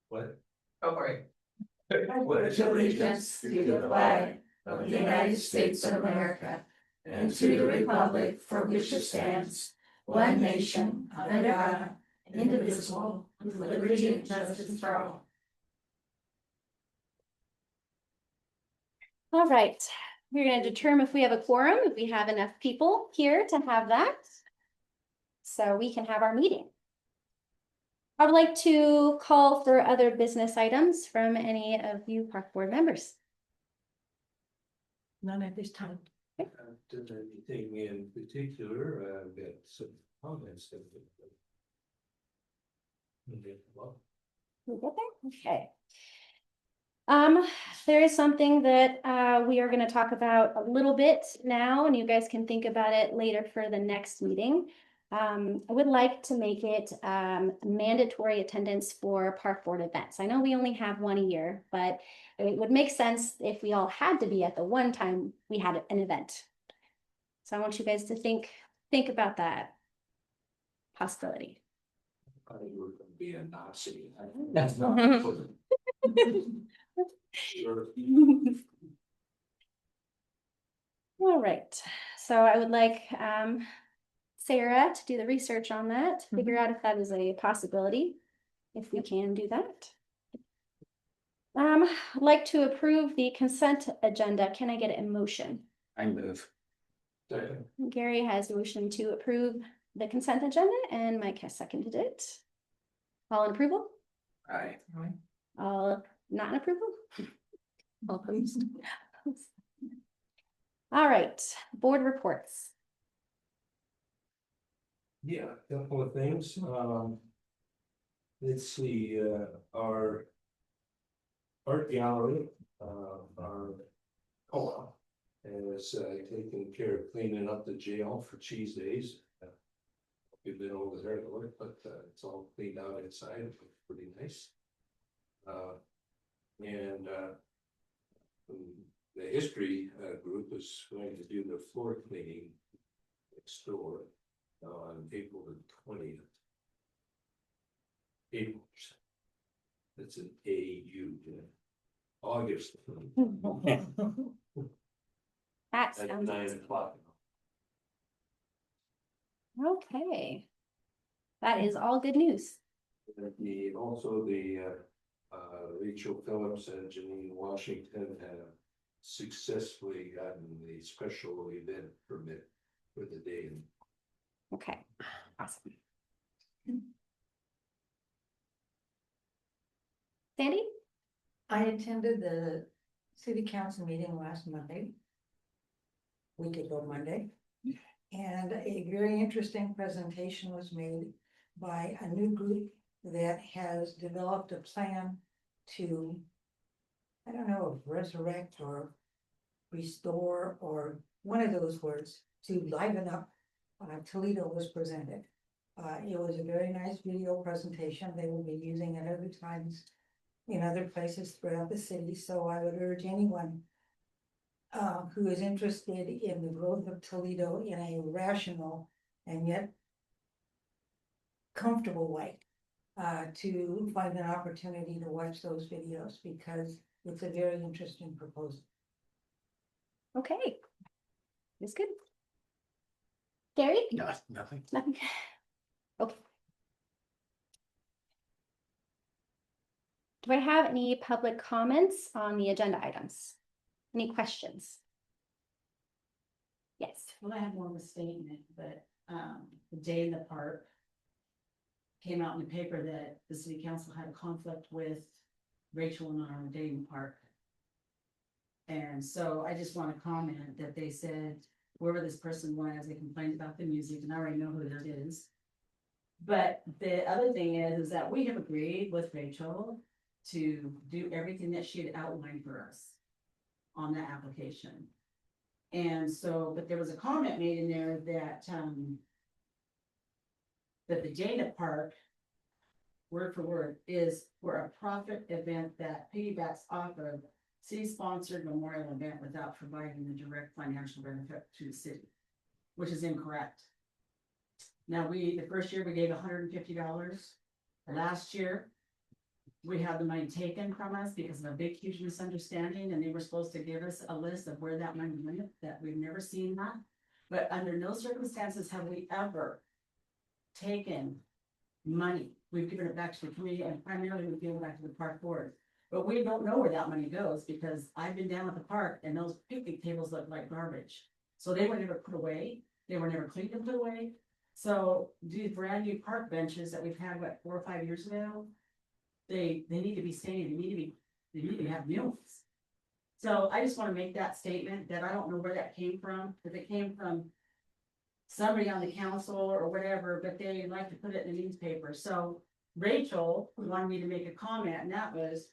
What? Go for it. I pledge allegiance to the flag of the United States of America and to the republic for which it stands, one nation, under God, indivisible, with liberty and justice for all. All right, we're going to determine if we have a quorum, if we have enough people here to have that. So we can have our meeting. I would like to call for other business items from any of you park board members. None at this time. Did anything in particular, I've got some comments that. Well, We get there? Okay. There is something that we are going to talk about a little bit now, and you guys can think about it later for the next meeting. I would like to make it mandatory attendance for park board events. I know we only have one a year, but it would make sense if we all had to be at the one time we had an event. So I want you guys to think about that possibility. I think we're gonna be a Nazi. That's not. All right, so I would like Sarah to do the research on that, figure out if that is a possibility, if we can do that. I'd like to approve the consent agenda. Can I get a motion? I move. Gary has a motion to approve the consent agenda and Mike has seconded it. All in approval? Aye. All not in approval? All opposed? All right, board reports. Yeah, a couple of things, let's see, our art gallery, our co-op has taken care of cleaning up the jail for cheese days. We've been over there to look, but it's all cleaned out inside, it looks pretty nice. And the history group is going to do the floor cleaning next door on April the 20th. April. That's an AU. August. That At sounds 9 o'clock. okay. That is all good news. Also the Rachel Phillips and Janine Washington have successfully gotten the special event permit for the day. Okay, awesome. Sandy? I attended the city council meeting last Monday. Week ago Monday. And a very interesting presentation was made by a new group that has developed a plan to, I don't know, resurrect or restore or one of those words to liven up. Toledo was presented. It was a very nice video presentation. They will be using it other times in other places throughout the city. So I would urge anyone who is interested in the growth of Toledo in a rational and yet comfortable way to find an opportunity to watch those videos because it's a very interesting proposal. Okay. It's good. Gary? No, nothing. Nothing. Okay. Do I have any public comments on the agenda items? Any questions? Yes. Well, I had more of a statement, but the day in the park came out in the paper that the city council had a conflict with Rachel and our day in the park. And so I just want to comment that they said whoever this person was, they complained about the music, and I already know who that is. But the other thing is that we have agreed with Rachel to do everything that she had outlined for us on that application. And so, but there was a comment made in there that that the Dana Park, word for word, is for a profit event that piggybacks off of city-sponsored memorial event without providing the direct financial benefit to the city, which is incorrect. Now, the first year we gave $150. Last year, we had the money taken from us because of a big, huge misunderstanding, and they were supposed to give us a list of where that money went, that we've never seen that. But under no circumstances have we ever taken money. We've given it back to the community, and primarily we've given it back to the park board. But we don't know where that money goes, because I've been down at the park and those picnic tables look like garbage. So they were never put away, they were never cleaned and put away. So these brand new park benches that we've had, what, 4 or 5 years ago? They need to be staying, they need to have new ones. So I just wanna make that statement that I don't know where that came from, if it came from somebody on the council or whatever, but they like to put it in the newspaper. So Rachel wanted me to make a comment, and that was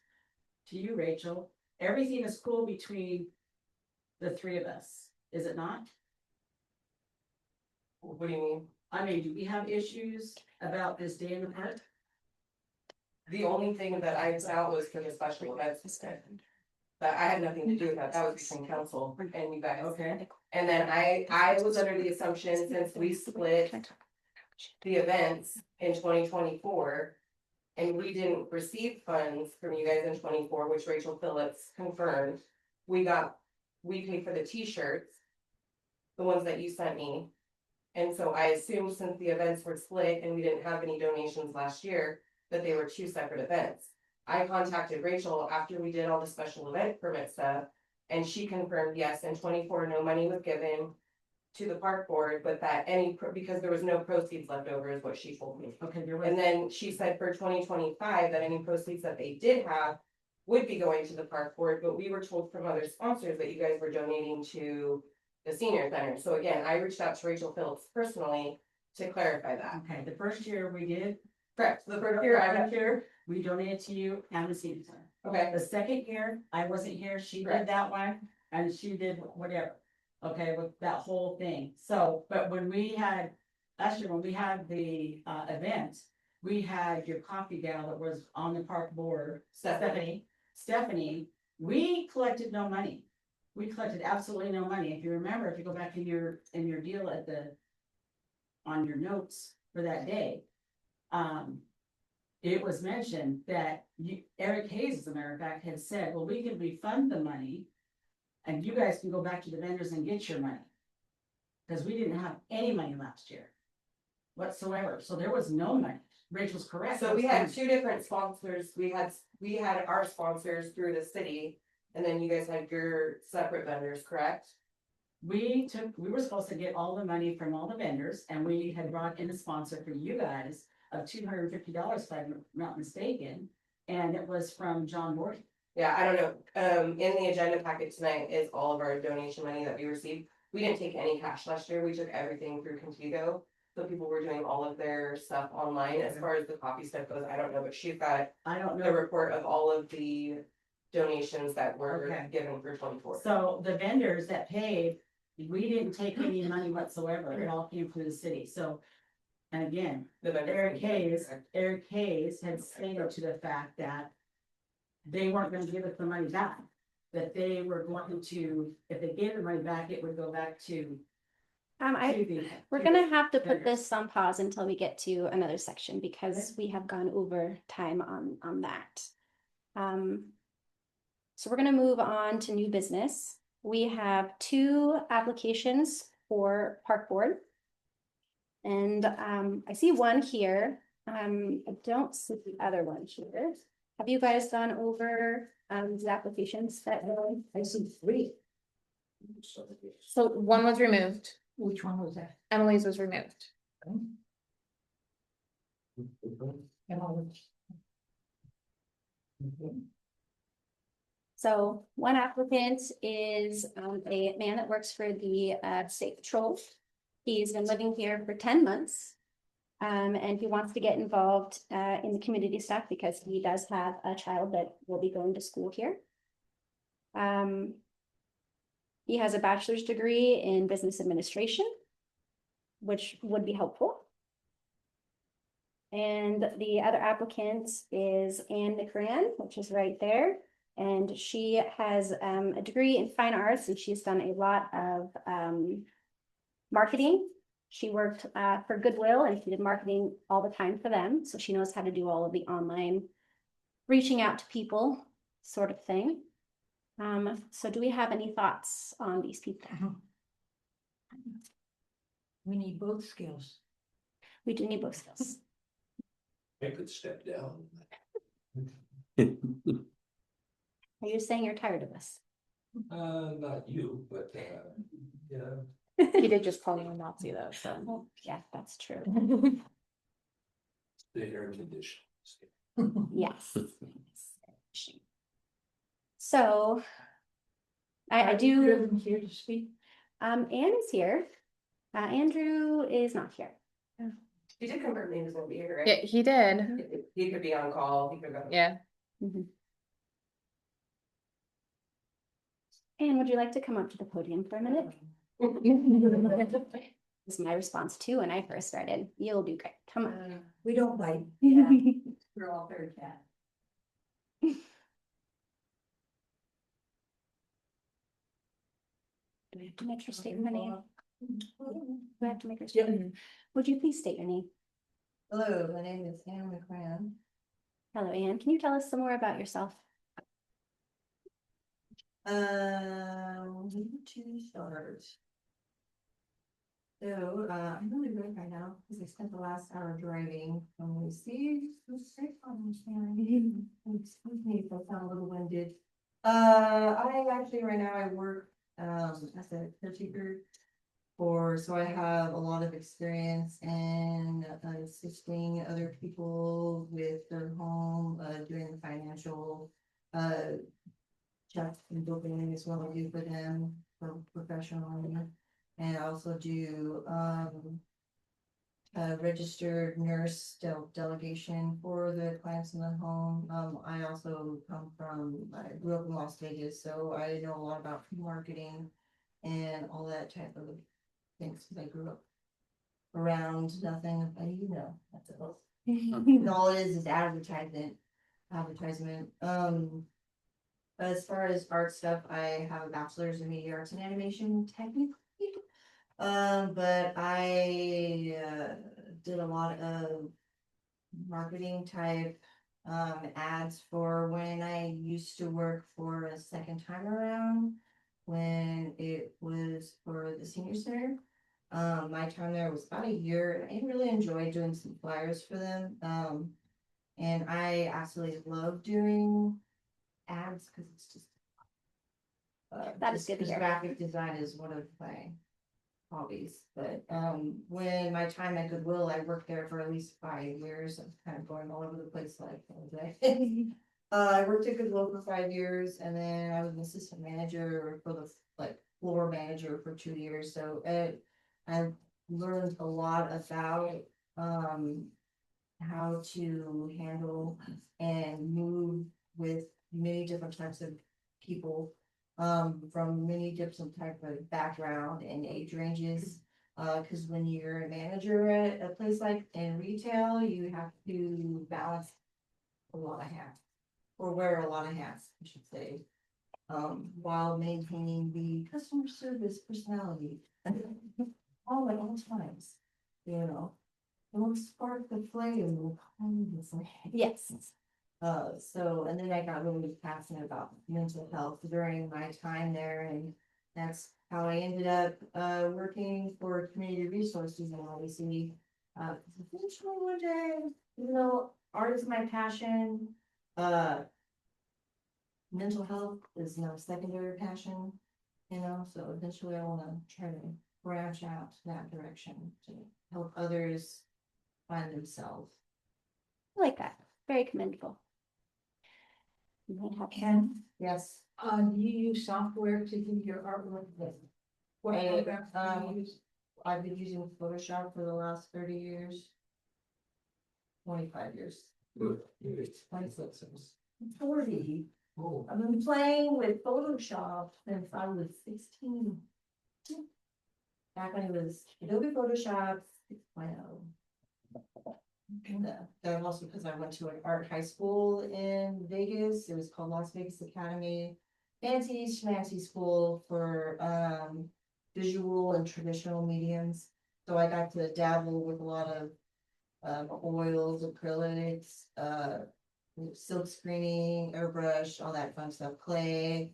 to you, Rachel. Everything is cool between the three of us, is it not? What do you mean? I mean, do we have issues about this day in the park? The only thing that I out was for the special events. But I had nothing to do with that. That was between council and you guys. Okay, And then I was under the assumption since we split the events in 2024. And we didn't receive funds from you guys in 24, which Rachel Phillips confirmed. We paid for the t-shirts. The ones that you sent me. And so I assumed since the events were split and we didn't have any donations last year, that they were two separate events. I contacted Rachel after we did all the special event permit stuff. And she confirmed, yes, in 24, no money was given to the park board, but that because there was no proceeds left over is what she told me. okay, there was, And then she said for 2025, that any proceeds that they did have would be going to the park board, but we were told from other sponsors that you guys were donating to the senior center. So again, I reached out to Rachel Phillips personally to clarify that. okay, the first year we did. Correct, the first year I got here, We donated to you and the senior center. okay, The second year, I wasn't here, she did Correct. that one, and she did whatever, okay, with that whole thing. So, but when we had, last year, when we had the event, we had your coffee gal that was on the park board, Stephanie, we collected no money. We collected absolutely no money. If you remember, if you go back in your deal on your notes for that day, it was mentioned that Eric Hayes, as a matter of fact, had said, well, we can refund the money and you guys can go back to the vendors and get your money. Because we didn't have any money last year whatsoever. So there was no money. Rachel's correct. so we had two different sponsors, we had our sponsors through the city. And then you guys had your separate vendors, correct? We were supposed to get all the money from all the vendors, and we had brought in a sponsor for you guys of $250, if I'm not mistaken. And it was from John Morton. Yeah, I don't know, in the agenda packet tonight is all of our donation money that we received. We didn't take any cash last year, we took everything through Contigo. So people were doing all of their stuff online, as far as the coffee stuff goes, I don't know, but she's got I don't the know. report of all of the donations that were Okay. given for 24. So the vendors that paid, we didn't take any money whatsoever. It all came through the city. So, and again, The vendors- Eric Hayes had stated to the fact that they weren't gonna give us the money back. That they were going to, if they gave the money back, it would go back to. We're gonna have to put this on pause until we get to another section because we have gone over time on that. So we're gonna move on to new business. We have 2 applications for park board. And I see one here. I don't see the other one here. Have you guys gone over the applications that I see 3. So one was removed. Which one was that? Emily's was removed. So one applicant is a man that works for the state patrol. He's been living here for 10 months. And he wants to get involved in the community stuff because he does have a child that will be going to school here. He has a bachelor's degree in business administration, which would be helpful. And the other applicant is Anne McRan, which is right there. And she has a degree in fine arts and she's done a lot of marketing She worked for Goodwill and she did marketing all the time for them. So she knows how to do all of the online reaching out to people sort of thing. So do we have any thoughts on these people? We need both skills. We do need both skills. I could step down. Are you saying you're tired of us? Not you, but, yeah. He did just call you a Nazi though, so. Oh, yeah, that's true. The air conditioning. Yes. So I do, Driven here to speak. Anne is here. Andrew is not here. He did confirm he was gonna be here, Yeah, right? he did. He could be on call, he could go. Yeah. Mhm. Anne, would you like to come up to the podium for a minute? This is my response too when I first started. You'll do great. Come on. We don't bite. Yeah. We're all third cat. Do we have to make her state her name? Do I have to make her state? Yep. Would you please state your name? Hello, my name is Anne McCran. Hello, Anne. Can you tell us some more about yourself? To start. So, I'm really good right now, because I spent the last hour driving from Lucy. Excuse me if I sound a little winded. I actually, right now, I work, as a caretaker so I have a lot of experience in assisting other people with their home, doing the financial, checks and booking is what I do for them for professionally. And I also do a registered nurse delegation for the clients in the home. I also I grew up in Las Vegas, so I know a lot about marketing and all that type of things, because I grew up around nothing, that's all. And all it is advertisement. As far as art stuff, I have a bachelor's in media arts and animation technically. But I did a lot of marketing type ads for when I used to work for a second time around, when it was for the senior center. My time there was about a year, and I really enjoyed doing some flyers for them. And I absolutely love doing ads, because it's just That is good to because hear. graphic design is one of my hobbies. But when my time at Goodwill, I worked there for at least 5 years. I'm kind of going all over the place like I worked at Goodwill for 5 years, and then I was an assistant manager for the floor manager for 2 years. So I learned a lot about how to handle and move with many different types of people, from many different type of background and age ranges. Cause when you're a manager at a place like in retail, you have to balance a lot of hats, or wear a lot of hats, I should say. While maintaining the customer service personality all at all times, don't spark the flame. Yes. So, and then I got really passionate about mental health during my time there, and that's how I ended up, working for community resources in LAC. Eventually one day, art is my passion, mental health is secondary passion, so eventually I wanna try to branch out that direction to help others find themselves. I like that. Very commendable. You might have- Ken? Yes. Do you use software to do your artwork? What I, programs do you use? I've been using Photoshop for the last 30 years. 25 years. 26 years. 40. Oh, I've been playing with Photoshop since I was 16. Back when it was Adobe Photoshop 6.0. And that was also because I went to an art high school in Vegas. It was called Las Vegas Academy. Fancy schmancy school for visual and traditional mediums. So I got to dabble with a lot of oils, acrylics, silk screening, airbrush, all that fun stuff, clay.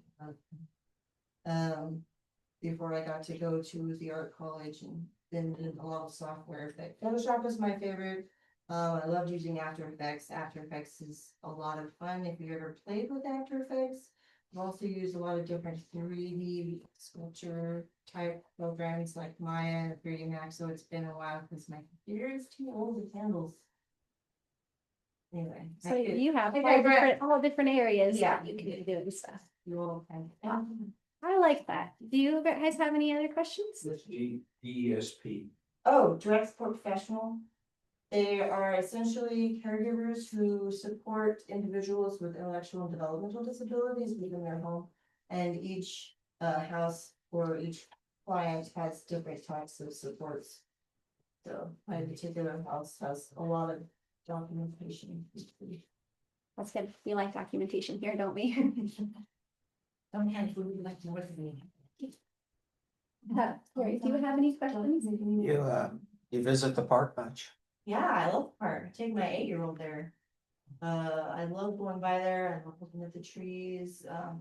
Before I got to go to the art college and then did a lot of software. Photoshop was my favorite. I loved using After Effects. After Effects is a lot of fun if you ever played with After Effects. I've also used a lot of different 3D sculpture type programs like Maya and 3D Max, so it's been a while because my computer is too old to handle. Anyway. So you have Okay, all different areas Yeah. that you can be doing stuff. You all can. I like that. Do you guys have any other questions? This DESP. Oh, direct support professional. They are essentially caregivers who support individuals with intellectual and developmental disabilities within their home. And each house or each client has different types of supports. So my particular house has a lot of documentation. That's good. We like documentation here, don't we? Sometimes we would like to work with me. Lori, do you have any questions? You visit the park much? Yeah, I love the park. I take my 8-year-old there. I love going by there. I love looking at the trees. A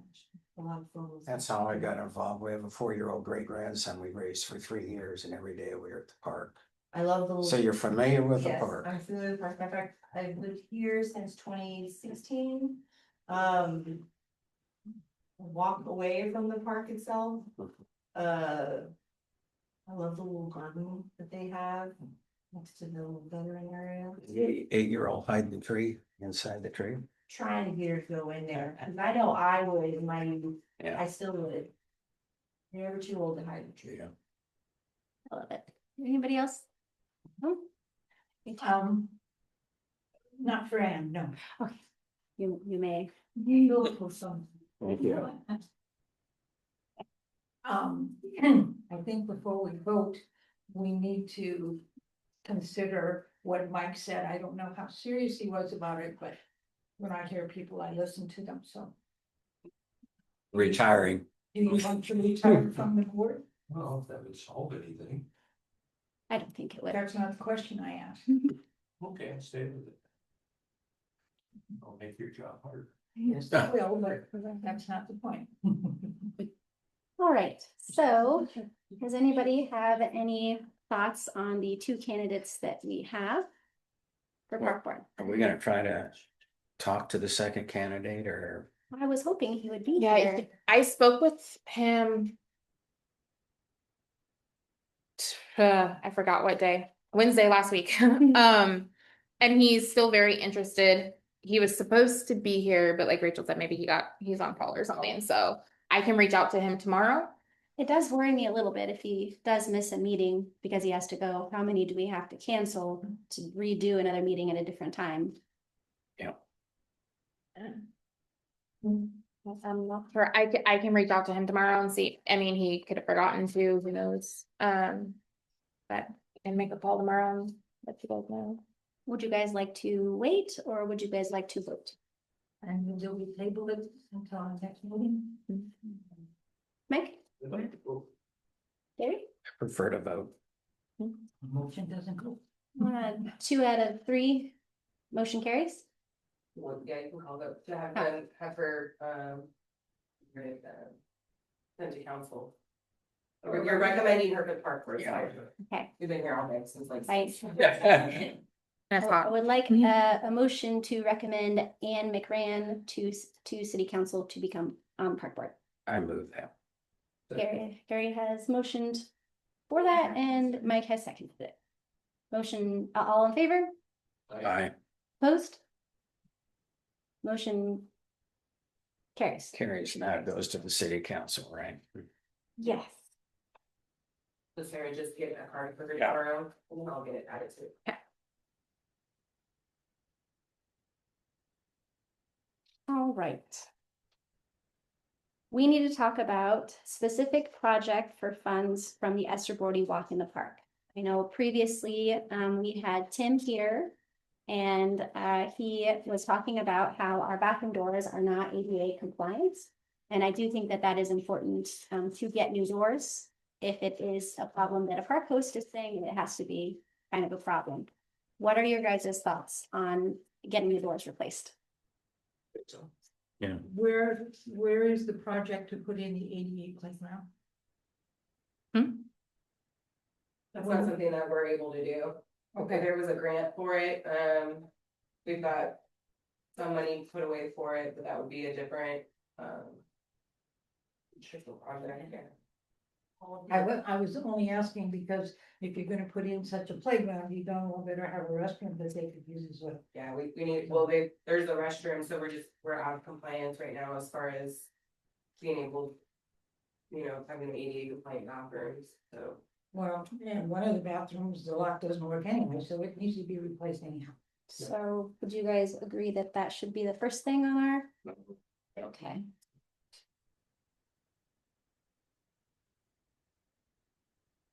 lot of photos. That's how I got involved. We have a 4-year-old great grandson we raised for 3 years and every day we were at the park. I love the. So you're familiar with the Yes, park? I'm familiar with the park. In fact, I've lived here since 2016. Walk away from the park itself. I love the little garden that they have next to the little veteran area. The 8-year-old hiding the tree inside the tree. Trying to get her to go in there, because I know I would in my youth. Yeah. I still would. You're never too old to hide the tree. Yeah. I love it. Anybody else? No? Not for Anne, no. You may. Beautiful song. Thank you. I think before we vote, we need to consider what Mike said. I don't know how serious he was about it, but when I hear people, I listen to them, so. Retiring. Do you want to retire from the board? Well, if that would solve anything. I don't think it would. That's not the question I asked. Okay, I'll stay with it. I'll make your job harder. Yes, I will, but that's not the point. All right, so does anybody have any thoughts on the two candidates that we have for park board? Are we gonna try to talk to the second candidate or? I was hoping he would be Yeah, here. I spoke with him. I forgot what day, Wednesday last week. And he's still very interested. He was supposed to be here, but like Rachel said, maybe he's on call or something. So I can reach out to him tomorrow. It does worry me a little bit if he does miss a meeting because he has to go. How many do we have to cancel to redo another meeting at a different time? Yeah. I'm not sure. I can reach out to him tomorrow and see. I mean, he could have forgotten to, who knows? But I can make a call tomorrow and let you guys know. Would you guys like to wait or would you guys like to vote? And will we table it until our next meeting? Mike? Gary? I prefer to vote. Motion doesn't go. 2 out of 3, motion carries. Well, yeah, you can call them, to have them, have her, send to council. You're recommending her to park board. Yeah. Okay. We've been here all day since like. Right. That's I hot. would like a motion to recommend Anne McRan to city council to become on park board. I move that. Gary has motioned for that and Mike has seconded it. Motion, all in favor? Aye. Opposed? Motion carries. Carries now it goes to the city council, right? Yes. So Sarah, just get that card for her Yeah. tomorrow, and then I'll get it added to. All right. We need to talk about specific project for funds from the Esther Bordy Walk in the Park. I know previously we had Tim here and he was talking about how our bathroom doors are not ADA compliant. And I do think that that is important to get new doors if it is a problem that a park host is saying, it has to be kind of a problem. What are your guys' thoughts on getting the doors replaced? Where is the project to put in the ADA playground? That's not something that we're able to do. Okay, there was a grant for it, we've got some money put away for it, but that would be a different, project, yeah. I was only asking because if you're gonna put in such a playground, you don't well better have a restroom that they could use as well. Yeah, we need, there's a restroom, so we're out of compliance right now as far as being able, having ADA compliant bathrooms, so. Well, and one of the bathrooms, the lock doesn't work anyway, so it needs to be replaced anyhow. So would you guys agree that that should be the first thing on our? Okay.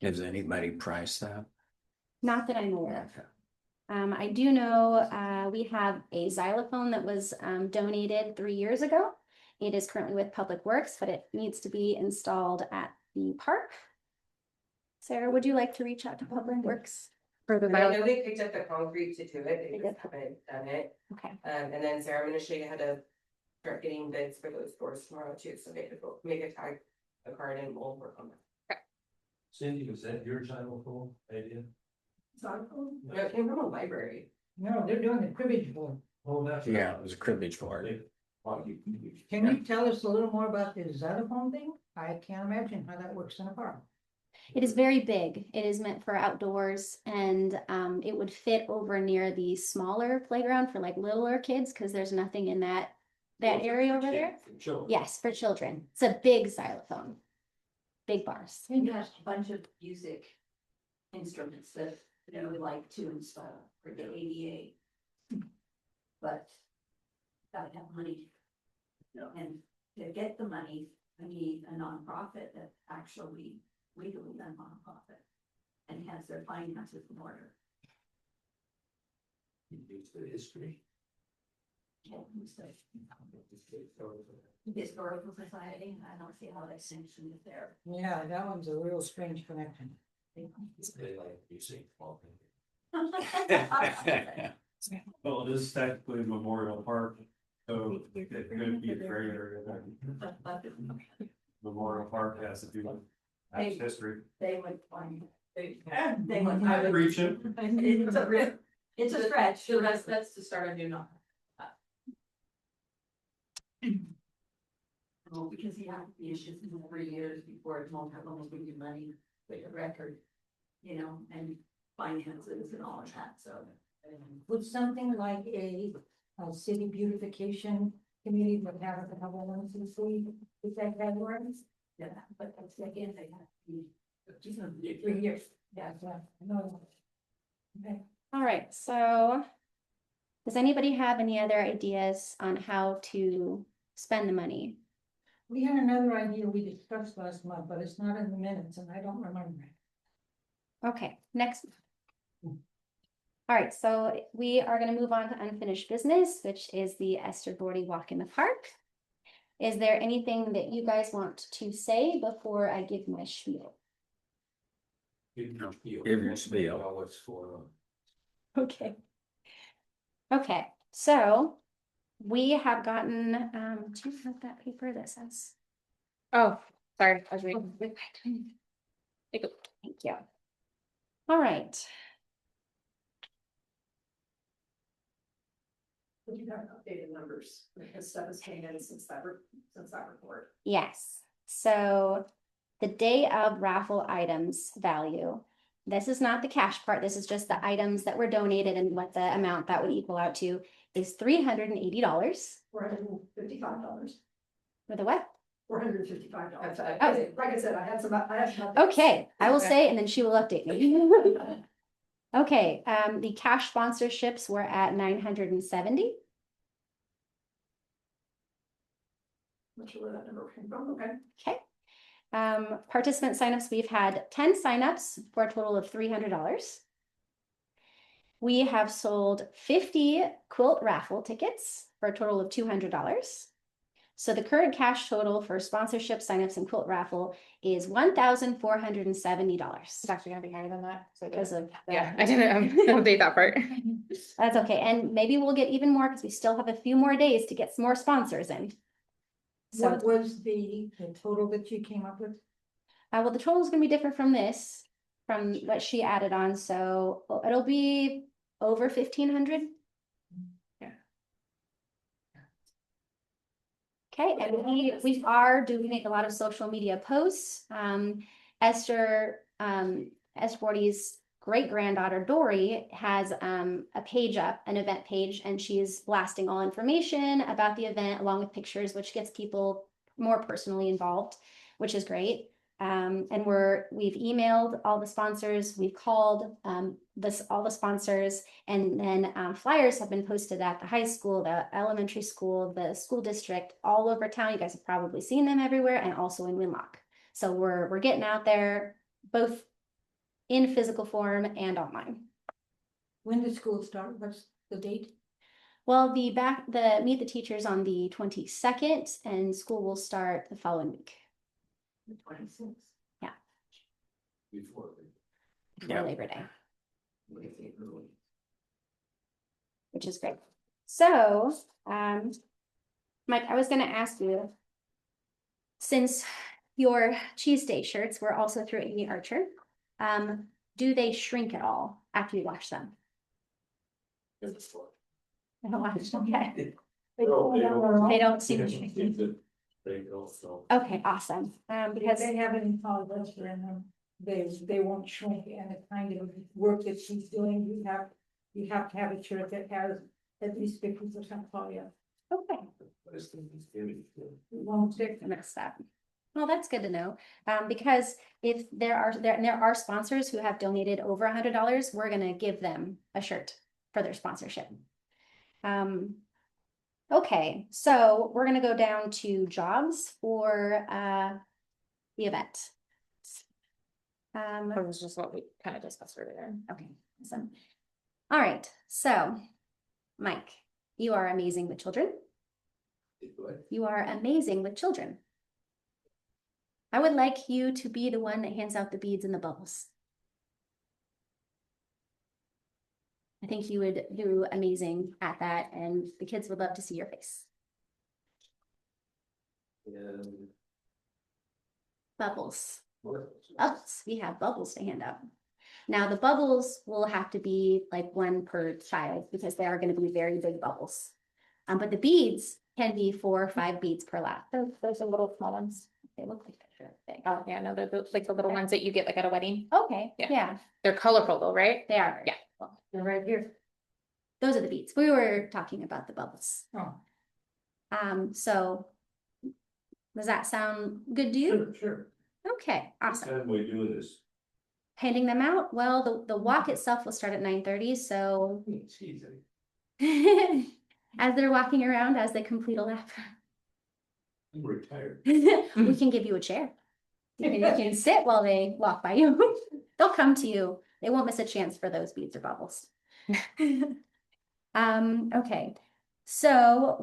Has anybody priced that? Not that I'm aware of. I do know, we have a xylophone that was, donated 3 years ago. It is currently with Public Works, but it needs to be installed at the park. Sarah, would you like to reach out to Public Works? For the I know xylophone? they picked up the concrete to do it, they just haven't done it, Okay, and then Sarah, I'm gonna show you how to start getting bids for those doors tomorrow too, so they could go make a tag, a card, and we'll work on that. Cindy, was that your xylophone idea? No, it came from a library. No, they're doing the cribbage board. Oh, that's. Yeah, it was a cribbage board. Can you tell us a little more about the xylophone thing? I can't imagine how that works in a park. it is very big. It is meant for outdoors and, it would fit over near the smaller playground for like littler kids, because there's nothing in that area over there. Sure. Yes, for children. It's a big xylophone. Big bars. And has a bunch of music instruments that we would like to install for the ADA. But gotta have money. And to get the money, I need a nonprofit that actually legally a nonprofit and has their finances in order. Use the history. Historical Society, I don't see how they sanction it there. Yeah, that one's a real strange connection. They like music. Well, it is technically Memorial Park, so it could be a gray area there. Memorial Park has to do with past history. They would find. They would. Reach it. It's a stretch. So that's to start a new non. Well, because you have the issues in 3 years before it won't have almost give you money, but your record, and finances and all of that, so. Would something like a city beautification committee would have a couple of ones to see if that categories? Yeah, but it's again, they have to be 3 years. Yeah, I know. Okay. All right, so does anybody have any other ideas on how to spend the money? We had another idea we discussed last month, but it's not in the minutes and I don't remember it. Okay, next. All right, so we are going to move on to unfinished business, which is the Esther Gordy Walk in the Park. Is there anything that you guys want to say before I give my spiel? Give your spiel. Give your spiel. Tell what's going on. Okay. Okay, so we have gotten, do you have that paper that says? Oh, sorry, I was reading. Thank you. All right. You have updated numbers, because stuff has came in since that report. Yes, so the day of raffle items value. This is not the cash part, this is just the items that were donated and what the amount that would equal out to is $380. $455. For the what? $455. Oh. Like I said, I had some. Okay, I will say, and then she will update me. Okay, the cash sponsorships were at 970. Not sure where that number came from, okay. Okay. Participant signups, we've had 10 signups for a total of $300. We have sold 50 quilt raffle tickets for a total of $200. So the current cash total for sponsorship, signups, and quilt raffle is $1,470. It's actually gonna be higher than that. So Because of yeah, that. I didn't update that part. That's okay, and maybe we'll get even more because we still have a few more days to get some more sponsors in. So, What was the total that you came up with? well, the total is gonna be different from this, from what she added on, so it'll be over 1,500. Yeah. Okay, and we are doing a lot of social media posts. Esther, S40's great granddaughter Dory has a page up, an event page, and she's blasting all information about the event along with pictures, which gets people more personally involved, which is great. And we've emailed all the sponsors, we've called all the sponsors, and then flyers have been posted at the high school, the elementary school, the school district, all over town. You guys have probably seen them everywhere, and also in Winlock. So we're getting out there, both in physical form and online. When did school start? What's the date? Well, the meet the teachers on the 22nd, and school will start the following week. 26th. Before. Before Labor Day, which is great. So, Mike, I was gonna ask you, since your cheese day shirts were also through Amy Archer, do they shrink at all after you wash them? They don't wash, okay. They don't seem to shrink. They don't, so. Okay, awesome. Because They have any polyester in them, they won't shrink, and the kind of work that she's doing, you have to have a shirt that has at least 50% polyester. okay, It won't stick. I missed that. Well, that's good to know. Because if there are sponsors who have donated over $100, we're gonna give them a shirt for their sponsorship. Okay, so we're gonna go down to jobs for the event. That was just what we kind of discussed earlier. Okay, awesome. All right, so Mike, you are amazing with children. You are amazing with children. I would like you to be the one that hands out the beads and the bubbles. I think you would do amazing at that, and the kids would love to see your face. And. Bubbles. Bubbles. We have bubbles to hand out. Now the bubbles will have to be like one per child because they are going to be very big bubbles. But the beads can be 4 or 5 beads per lap. Those are little small ones. They look like they're big. Oh, yeah, no, they're like the little ones that you get like at a wedding. Okay, Yeah. yeah, They're colorful though, right? they are. Yeah. Well, they're right here. Those are the beads. We were talking about the bubbles. Oh, So does that sound good to you? Sure. Okay, awesome. What time we doing this? Handing them out? Well, the walk itself will start at 9:30, so It's easy. as they're walking around, as they complete a lap, I'm retired. we can give you a chair. You can sit while they walk by you. They'll come to you. They won't miss a chance for those beads or bubbles. Okay, so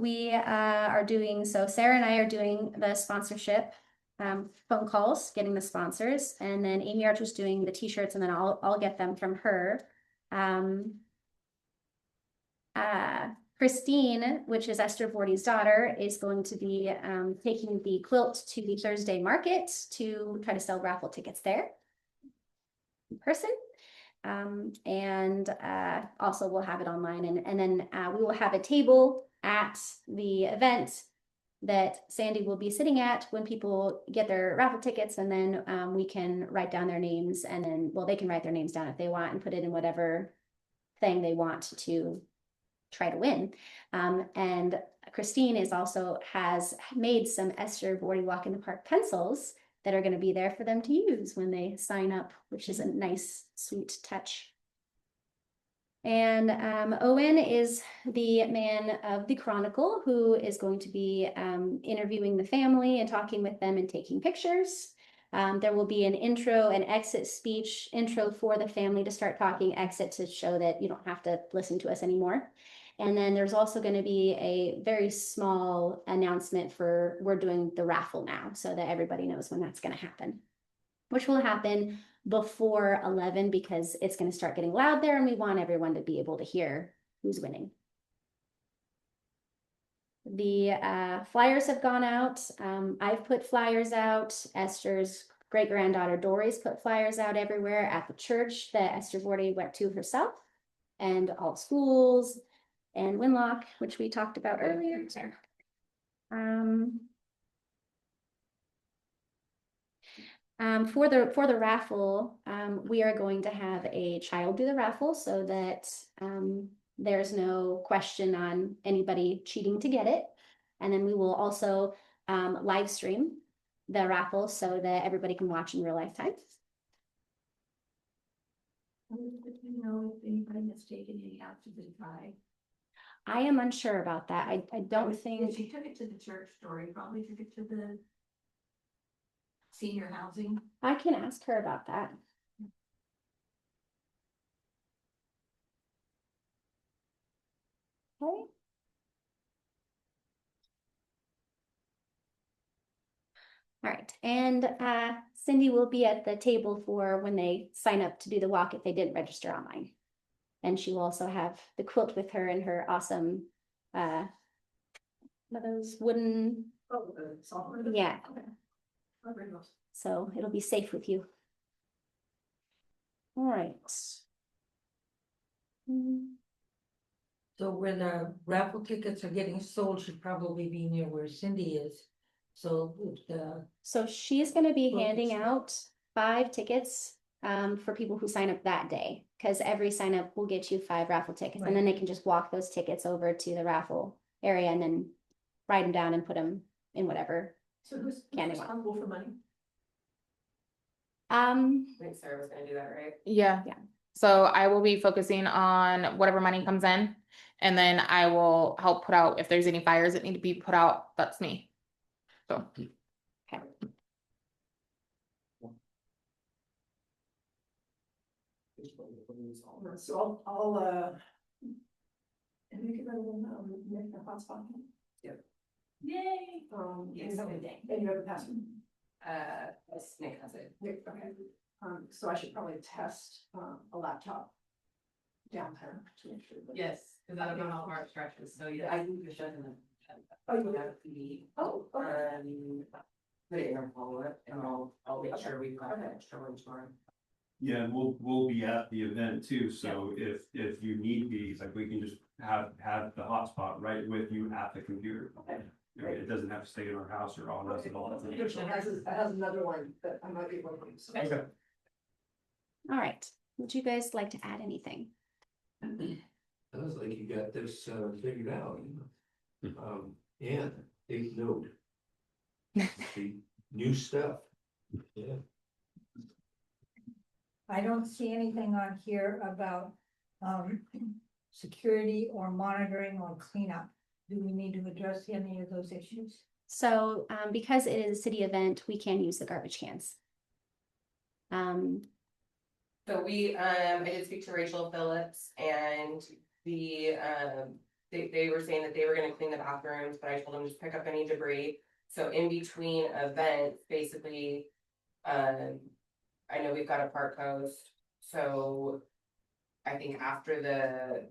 Sarah and I are doing the sponsorship phone calls, getting the sponsors, and then Amy Archer's doing the t-shirts, and then I'll get them from her. Christine, which is Esther Vordy's daughter, is going to be taking the quilt to the Thursday market to try to sell raffle tickets there in person. And also we'll have it online, and then we will have a table at the event that Sandy will be sitting at when people get their raffle tickets, and then we can write down their names, and then, well, they can write their names down if they want and put it in whatever thing they want to try to win. And Christine has made some Esther Vordy Walk in the Park pencils that are going to be there for them to use when they sign up, which is a nice, sweet touch. And Owen is the man of the Chronicle, who is going to be interviewing the family and talking with them and taking pictures. There will be an intro and exit speech, intro for the family to start talking, exit to show that you don't have to listen to us anymore. And then there's also going to be a very small announcement for, we're doing the raffle now so that everybody knows when that's going to happen. Which will happen before 11 because it's going to start getting loud there and we want everyone to be able to hear who's winning. The flyers have gone out. I've put flyers out. Esther's great granddaughter Dory's put flyers out everywhere at the church that Esther's already went to herself, and all schools, and Winlock, which we talked about earlier. For the raffle, we are going to have a child do the raffle so that there's no question on anybody cheating to get it. And then we will also live stream the raffle so that everybody can watch in real life time. Do you know if anybody has taken any out to the drive? I am unsure about that. I don't If think, she took it to the church story, probably took it to the senior housing. I can ask her about that. Okay. All right, and Cindy will be at the table for when they sign up to do the walk if they didn't register online. And she will also have the quilt with her and her awesome, one of those wooden, yeah. So it'll be safe with you. All right. So where the raffle tickets are getting sold should probably be near where Cindy is. So if the, So she's gonna be Well, handing it's- out 5 tickets for people who sign up that day. Cause every sign up will get you 5 raffle tickets and then they can just walk those tickets over to the raffle area and then write them down and put them in whatever. So who's Candy one. responsible for money? I think Sarah was gonna do that, right? Yeah. Yeah. So I will be focusing on whatever money comes in, and then I will help put out, if there's any fires that need to be put out, that's me. So, Okay. So I'll and make it make the hotspot. Yep. Yay. Yes. And you have a password. Nick has it. Nick, okay. So I should probably test a laptop down there to make sure. that- Yes, cause that'll be all our instructions, so yeah, I think you're shutting them. Oh, you That would be, Oh, okay. put it in our follow-up and I'll make sure we've got Okay. that extra one tomorrow. Yeah, and we'll be at the event too, so if you need these, like, we can just have the hotspot right with you at the computer. Okay. You know, it doesn't have to stay in our house or on us at all. It has another one that I might be able to use. Okay. All right. Would you guys like to add anything? Sounds like you got this figured out. And take note. See, new stuff. Yeah. I don't see anything on here about security or monitoring or cleanup. Do we need to address any of those issues? So because it is a city event, we can use the garbage cans. So I did speak to Rachel Phillips and they were saying that they were gonna clean the bathrooms, but I told them just pick up any debris. So in between events, basically, I know we've got a park host, so I think after the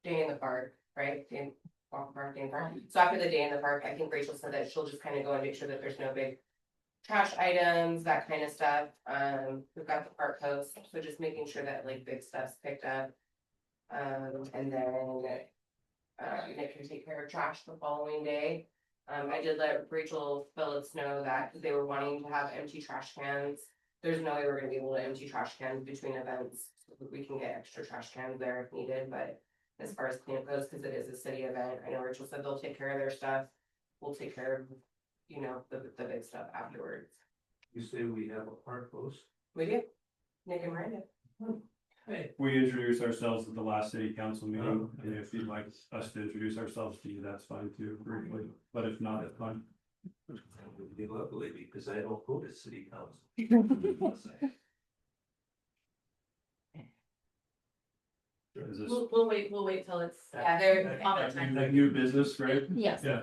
day in the park, right? Walk park, day in the park. So after the day in the park, I think Rachel said that she'll just kind of go and make sure that there's no big trash items, that kind of stuff. We've got the park host, so just making sure that like big stuff's picked up. And then Nick can take care of trash the following day. I did let Rachel Phillips know that they were wanting to have empty trash cans. There's no way we're gonna be able to empty trash cans between events. We can get extra trash cans there if needed, but as far as cleanup goes, because it is a city event, I know Rachel said they'll take care of their stuff. We'll take care of, you know, the big stuff afterwards. You say we have a park host? We do, Nick and Miranda. Hey. We introduced ourselves at the last city council meeting, and if you'd like us to introduce ourselves to you, that's fine too, briefly, but if not, it's fine. That would be lovely, because I don't go to city council. Is this? We'll wait till it's. Yeah, they're- That new business, right? Yes. Yeah.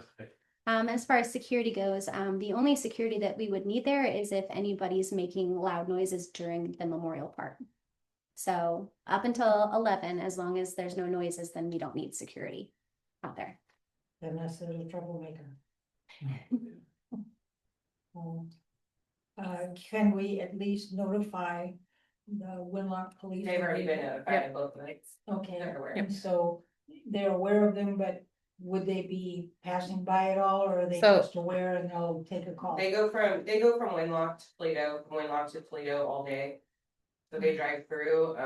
As far as security goes, the only security that we would need there is if anybody's making loud noises during the memorial part. So up until 11, as long as there's no noises, then we don't need security out there. Unless there's a troublemaker. Can we at least notify the Winlock Police? They've already been notified of both nights. Okay, They're aware. and so they're aware of them, but would they be passing by at all, or are they So- just aware and they'll take a call? They go from Winlock to Toledo, from Winlock to Toledo all day. So they drive through,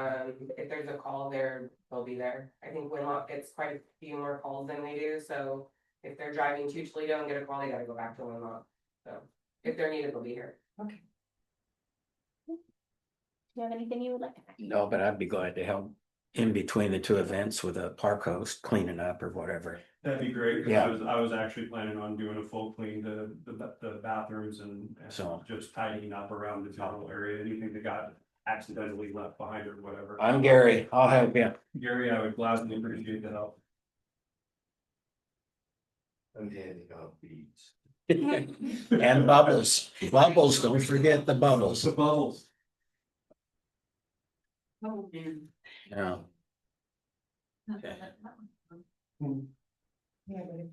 if there's a call there, they'll be there. I think Winlock gets quite a few more calls than we do, so if they're driving to Toledo and get a call, they gotta go back to Winlock. So if they're needed, they'll be here. Okay. Do you have anything you would like? No, but I'd be glad to help in between the two events with a park host cleaning up or whatever. That'd be great, 'cause Yeah. I was actually planning on doing a full clean, the bathrooms and So- just tidying up around the tunnel area, anything that got accidentally left behind or whatever. I'm Gary, I'll help you. Gary, I would gladly appreciate the help. I'm handing out beads. And bubbles, bubbles, don't forget the bubbles. The bubbles. Oh, Yeah. yeah, but if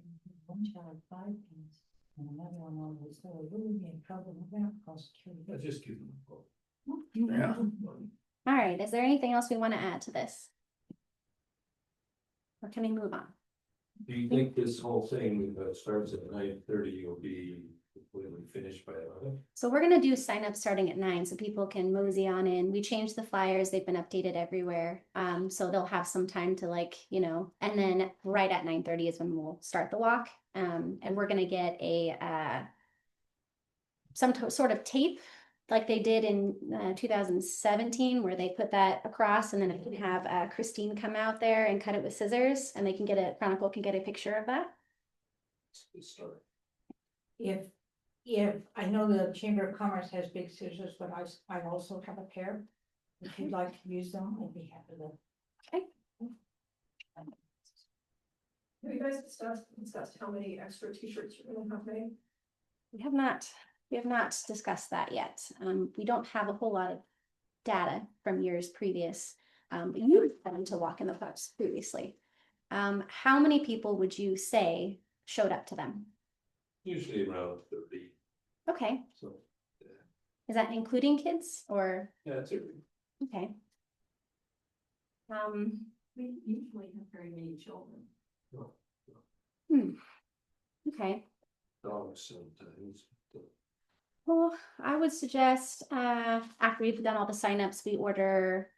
one child 5 kids and another one on the store, we would be in trouble with that cost. I just give them a call. Yeah. All right, is there anything else we want to add to this? Or can we move on? Do you think this whole thing that starts at 9:30 will be completely finished by 11? So we're gonna do sign up starting at 9 so people can mosey on in. We changed the flyers, they've been updated everywhere. So they'll have some time to and then right at 9:30 is when we'll start the walk. And we're gonna get a sort of tape like they did in 2017, where they put that across, and then it can have Christine come out there and cut it with scissors, and they can Chronicle can get a picture of that. It's a good start. If I know the Chamber of Commerce has big scissors, but I also have a pair. If you'd like to use them, I'd be happy to. Have you guys discussed how many extra t-shirts you're gonna have made? We have not discussed that yet. We don't have a whole lot of data from years previous. But you had to walk in the parks previously. How many people would you say showed up to them? Usually around 30, Okay, so, is that including kids or, yeah, it's a, okay? We usually have very many children. Okay, dogs sometimes. well, I would suggest, after we've done all the signups, we order.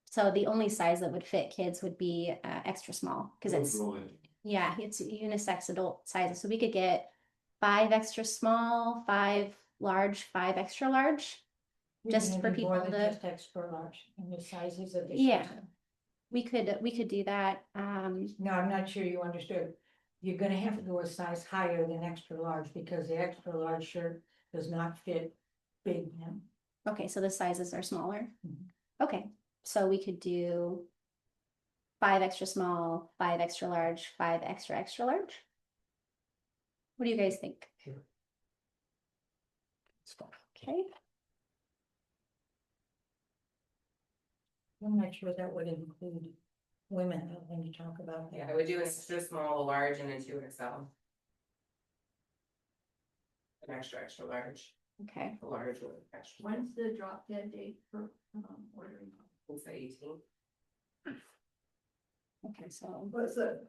So the only size that would fit kids would be extra small, because it's unisex adult sizes, so we could get 5 extra small, 5 large, 5 extra large. Just Even for if you more people than to- Just extra large and the sizes of the. Yeah. We could do that. No, I'm not sure you understood. You're gonna have to go a size higher than extra large because the extra large shirt does not fit big men. Okay, so the sizes are smaller. Mhm. Okay, so we could do 5 extra small, 5 extra large, 5 extra large. What do you guys think? Sure. Okay, I'm not sure that would include women when you talk about that. Yeah, I would do an extra small, a large, and then 2 XL. An extra large, okay. a large with extra. When's the drop dead date for ordering? We'll say 18. Okay, so What's the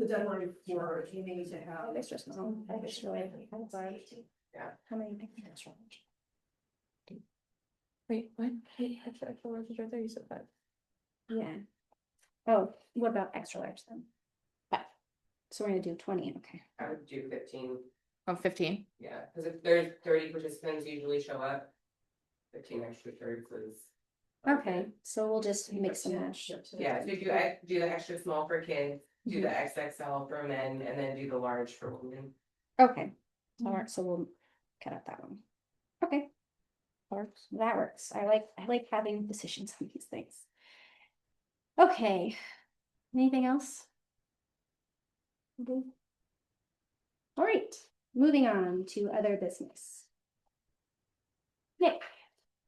deadline for you need to have? extra small, extra large, large. Yeah. How many extra large? Wait, what? Extra large is right there, you said that. Yeah. Oh, what about extra large then? 5. So we're gonna do 20, okay. I would do 15, Oh, 15. yeah, because if there's 30 participants usually show up. 15 extra shirts is. Okay, so we'll just mix and match. Yeah, so do the extra small for kids, do the XXL for men, and then do the large for women. Okay, all right, so we'll cut out that one. Okay. Works, that works. I like having decisions on these things. Okay, anything else? Okay. All right, moving on to other business. Nick,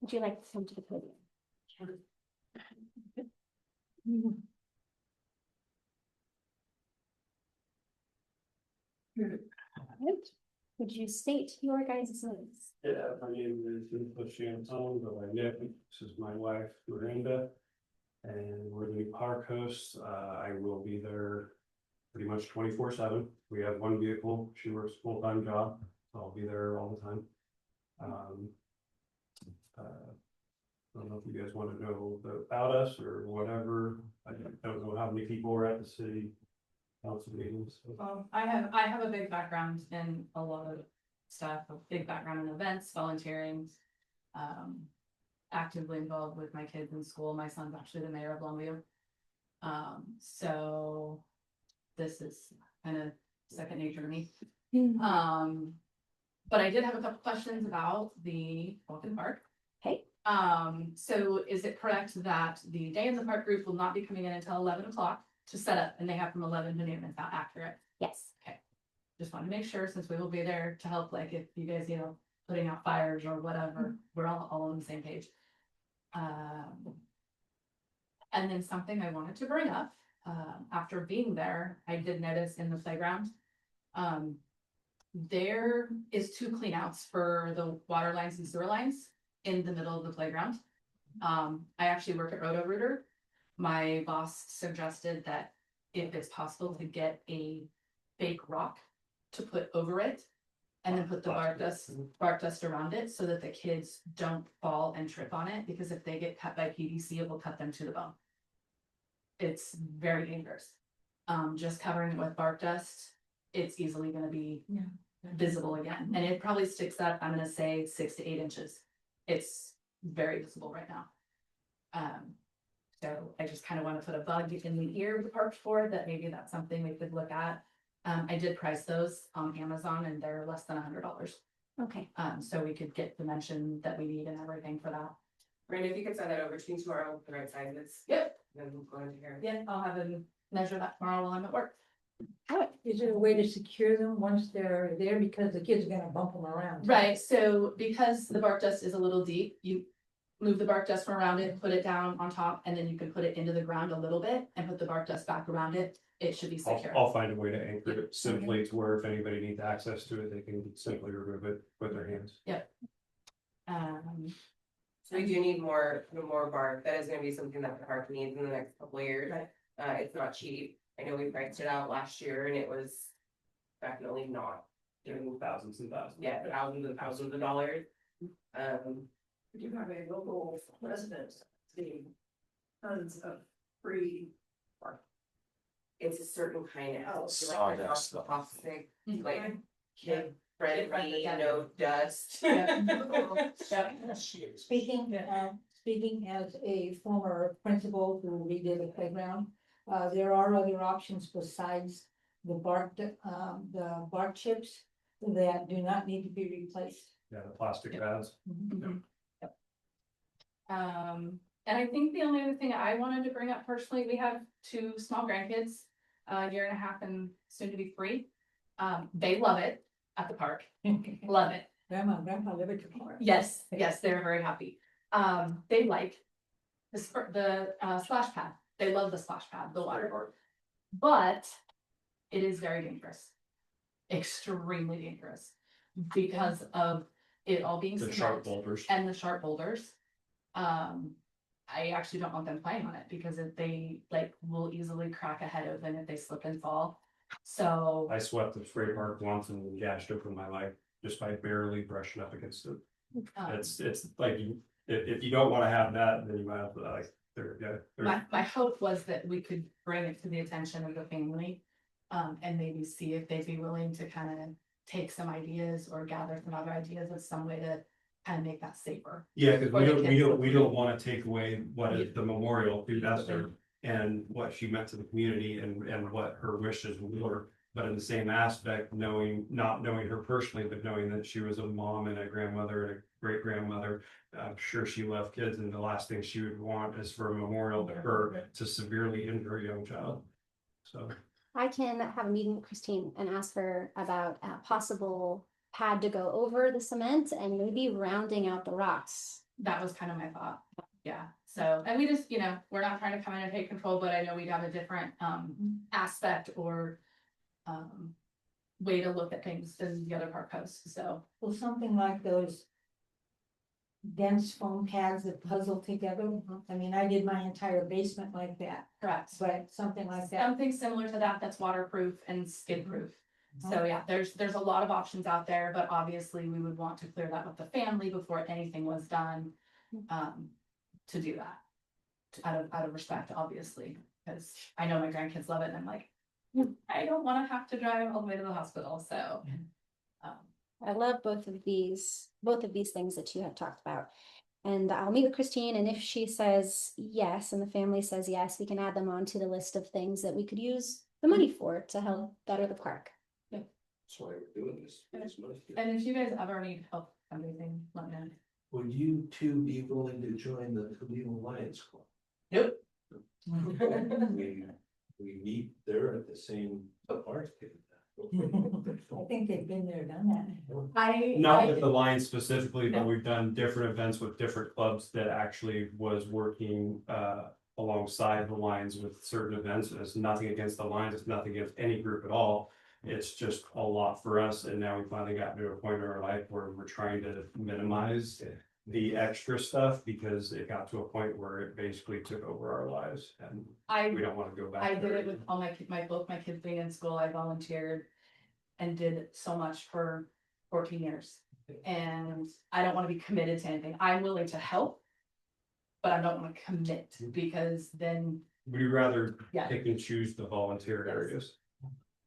would you like to come to the podium? Right. Would you state your guys' names? Yeah, my name is Nicholas Shantone, but my Nick, this is my wife, Miranda. And we're the park hosts. I will be there pretty much 24/7. We have one vehicle. She works a full-time job. So I'll be there all the time. I don't know if you guys want to know about us or whatever. I don't know how many people are at the city council meetings. I have a big background in a lot of stuff, a big background in events, volunteering. Actively involved with my kids in school. My son's actually the mayor of Longview. So this is kind of second nature to me. But I did have a couple questions about the Walk-in Park. Okay. So is it correct that the Day in the Park group will not be coming in until 11 o'clock to set up, and they have from 11 to noon? Is that accurate? Yes. Just want to make sure, since we will be there to help, like if you guys, putting out fires or whatever, we're all on the same page. And then something I wanted to bring up, after being there, I did notice in the playground, there is 2 cleanouts for the water lines and sewer lines in the middle of the playground. I actually work at Roto-Rooter. My boss suggested that if it's possible to get a fake rock to put over it, and then put the bark dust around it so that the kids don't fall and trip on it, because if they get cut by PVC, it will cut them to the bone. It's very dangerous. Just covering it with bark dust, it's easily gonna be visible again, and it probably sticks up, I'm gonna say 6 to 8 inches. It's very visible right now. So I just kind of want to put a bug in the ear of the park board that maybe that's something we could look at. I did price those on Amazon and they're less than $100. Okay. So we could get the dimension that we need and everything for that. Brandon, if you could send that over to me tomorrow with the right sizes. Yep. Then we'll go into here. Yeah, I'll have them measure that tomorrow while I'm at work. Is there a way to secure them once they're there, because the kids are gonna bump them around? Right, so because the bark dust is a little deep, you move the bark dust from around it, put it down on top, and then you can put it into the ground a little bit and put the bark dust back around it. It should be secure. I'll find a way to anchor it simply to where if anybody needs access to it, they can simply remove it with their hands. So we do need more bark. That is gonna be something that the park needs in the next couple of years. Right. It's not cheap. I know we priced it out last year and it was definitely not. Thousands and thousands. Yeah, thousands and thousands of dollars. You have a local resident, the tons of free. It's a certain kind of. Sawdust. Toxic, Mhm. like kid friendly, Yeah. no dust. Speaking as a former principal who redid the playground, there are other options besides the bark chips that do not need to be replaced. Yeah, the plastic bags. And I think the only other thing I wanted to bring up personally, we have 2 small grandkids, a year and a half and soon to be 3. They love it at the park, love it. Grandma and grandpa live at your park. Yes, they're very happy. They like the splash pad. They love the splash pad, the waterboard. But it is very dangerous. Extremely dangerous because of it all being The sharp cement boulders. and the sharp boulders. I actually don't want them playing on it because if they will easily crack a head open if they slip and fall. So I swept the spray park once and gashed open my leg just by barely brushing up against it. It's like, if you don't wanna have that, then you might have to, my hope was that we could bring it to the attention of the family. And maybe see if they'd be willing to kind of take some ideas or gather some other ideas of some way to kind of make that safer. Yeah, because For the kids. we don't wanna take away what is the memorial to Esther and what she meant to the community and what her wishes were. But in the same aspect, not knowing her personally, but knowing that she was a mom and a grandmother and a great grandmother, I'm sure she loved kids, and the last thing she would want is for a memorial to her to severely injure a young child. So. I can have a meeting with Christine and ask her about a possible pad to go over the cement and maybe rounding out the rocks. That was kind of my thought. Yeah, so, and we just, we're not trying to come in and take control, but I know we'd have a different aspect or way to look at things than the other park hosts, so. Well, something like those dense foam pads that puzzle together. I mean, I did my entire basement like that, Correct. but something like that. Something similar to that, that's waterproof and skid proof. So yeah, there's a lot of options out there, but obviously we would want to clear that with the family before anything was done. To do that. Out of respect, obviously, because I know my grandkids love it and I'm like, I don't want to have to drive all the way to the hospital, so. I love both of these things that you have talked about. And I'll meet with Christine, and if she says yes, and the family says yes, we can add them onto the list of things that we could use the money for to help better the park. That's why we're doing this. And if you guys ever need help fundraising, let me know. Would you two be willing to join the Toledo Lions Club? Nope. We meet there at the same park. I think they've been there, done that. Not with the Lions specifically, but we've done different events with different clubs that actually was working alongside the Lions with certain events. It's nothing against the Lions, it's nothing against any group at all. It's just a lot for us, and now we finally got to a point in our life where we're trying to minimize the extra stuff because it got to a point where it basically took over our lives, and we don't want to go back. I did it with all both my kids being in school. I volunteered and did so much for 14 years. And I don't want to be committed to anything. I'm willing to help, but I don't want to commit because then. We'd rather Yeah. pick and choose the volunteer areas.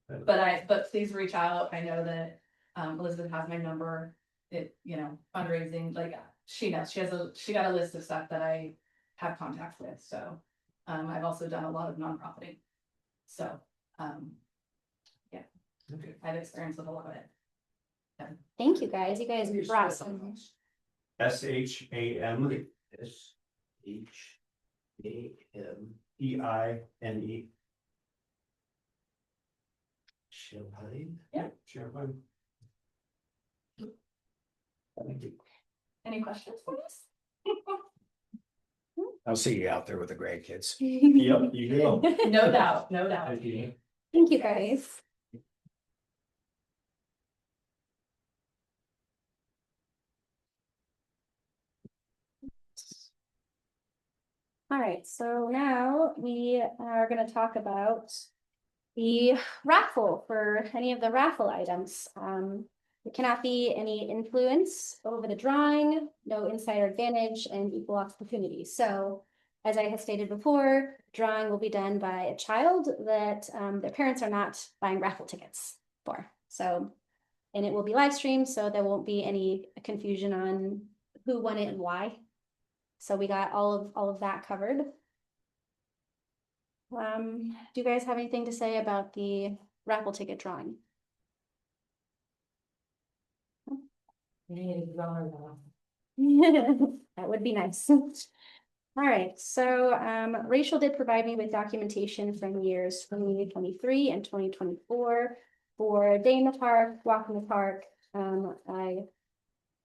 But please reach out. I know that Elizabeth has my number. Fundraising, like she knows, she got a list of stuff that I have contact with. So I've also done a lot of nonprofiting. So yeah. Okay. I've experienced with a lot of it. Thank you guys. You guys brought some. SHAM EINE. Champagne? Yeah. Champagne. Any questions for us? I'll see you out there with the grandkids. Yep, you will. No doubt, no doubt. Thank you. Thank you, guys. All right, so now we are going to talk about the raffle for any of the raffle items. There cannot be any influence over the drawing, no insider advantage, and equal opportunity. So, as I have stated before, drawing will be done by a child that their parents are not buying raffle tickets for. So, and it will be live streamed, so there won't be any confusion on who won it and why. So we got all of that covered. Do you guys have anything to say about the raffle ticket drawing? That would be nice. All right, so Rachel did provide me with documentation from years 2023 and 2024 for Day in the Park, Walk in the Park. I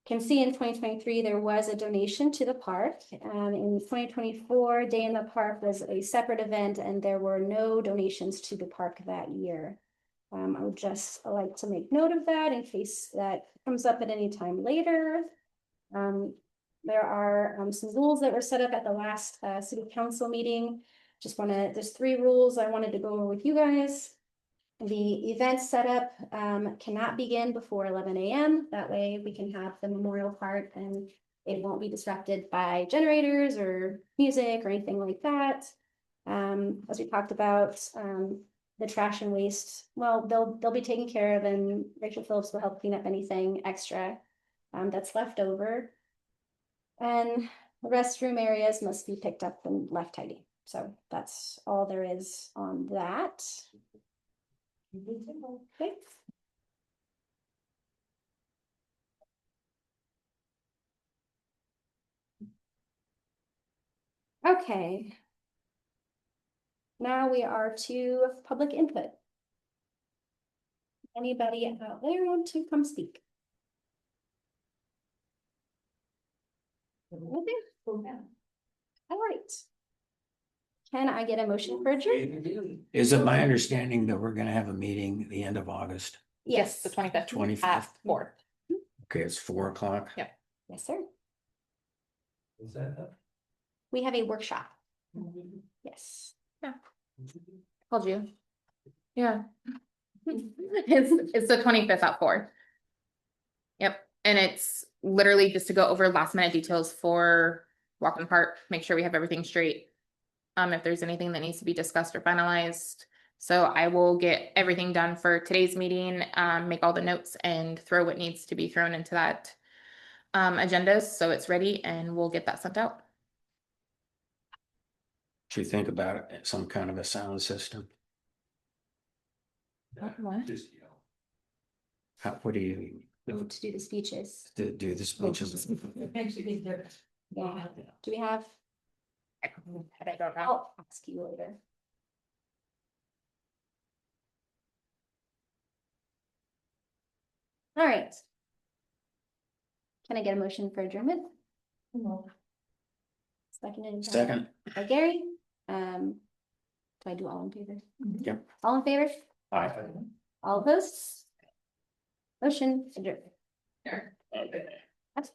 can see in 2023 there was a donation to the park. In 2024, Day in the Park was a separate event and there were no donations to the park that year. I would just like to make note of that in case that comes up at any time later. There are some rules that were set up at the last city council meeting. There's 3 rules I wanted to go over with you guys. The event setup cannot begin before 11 a.m. That way we can have the memorial part and it won't be disrupted by generators or music or anything like that. As we talked about, the trash and waste, well, they'll be taken care of and Rachel Phillips will help clean up anything extra that's left over. And the restroom areas must be picked up and left tidy. So that's all there is on that. Okay. Okay. Now we are to public input. Anybody out there want to come speak? Okay. All right. Can I get a motion for adjournment? Is it my understanding that we're gonna have a meeting at the end of August? Yes, the 25th. 25th. At 4. Okay, it's 4 o'clock. Yep. Yes, sir. Is that? We have a workshop. Yes. Told you. Yeah. It's the 25th at 4. Yep, and it's literally just to go over last minute details for Walk in the Park, make sure we have everything straight. If there's anything that needs to be discussed or finalized. So I will get everything done for today's meeting, make all the notes and throw what needs to be thrown into that agenda, so it's ready and we'll get that sent out. Should you think about it, some kind of a sound system? What? Just yell. What do you To do the speeches. do the speeches? It makes a big difference. Yeah. Do we have? I don't know. I'll ask you later. All right. Can I get a motion for adjournment? Seconded. Second. By Gary. Do I do all in favor? Yep. All in favor? Aye. All opposed? Motion adjourned. Sure. That's-